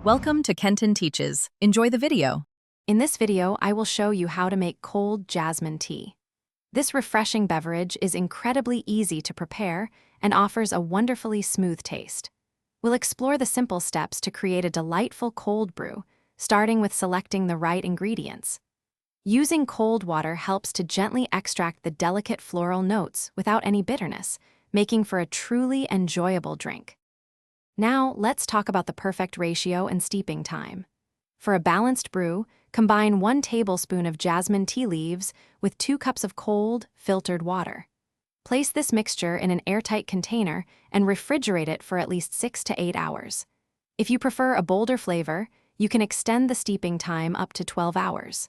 Welcome to Kenton Teaches. Enjoy the video. In this video, I will show you how to make cold jasmine tea. This refreshing beverage is incredibly easy to prepare and offers a wonderfully smooth taste. We'll explore the simple steps to create a delightful cold brew, starting with selecting the right ingredients. Using cold water helps to gently extract the delicate floral notes without any bitterness, making for a truly enjoyable drink. Now, let's talk about the perfect ratio and steeping time. For a balanced brew, combine 1 tablespoon of jasmine tea leaves with 2 cups of cold, filtered water. Place this mixture in an airtight container and refrigerate it for at least 6 to 8 hours. If you prefer a bolder flavor, you can extend the steeping time up to 12 hours.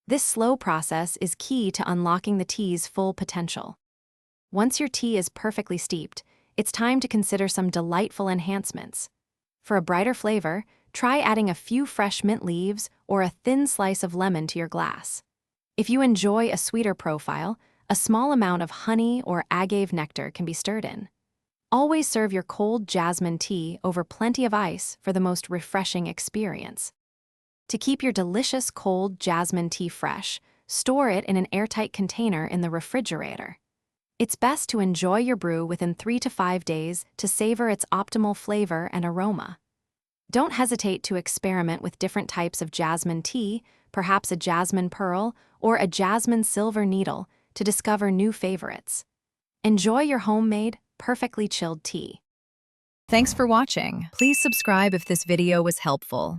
This slow process is key to unlocking the tea's full potential. Once your tea is perfectly steeped, it's time to consider some delightful enhancements. For a brighter flavor, try adding a few fresh mint leaves or a thin slice of lemon to your glass. If you enjoy a sweeter profile, a small amount of honey or agave nectar can be stirred in. Always serve your cold jasmine tea over plenty of ice for the most refreshing experience. To keep your delicious cold jasmine tea fresh, store it in an airtight container in the refrigerator. It's best to enjoy your brew within 3 to 5 days to savor its optimal flavor and aroma. Don't hesitate to experiment with different types of jasmine tea, perhaps a jasmine pearl or a jasmine silver needle, to discover new favorites. Enjoy your homemade, perfectly chilled tea. Thanks for watching. Please subscribe if this video was helpful.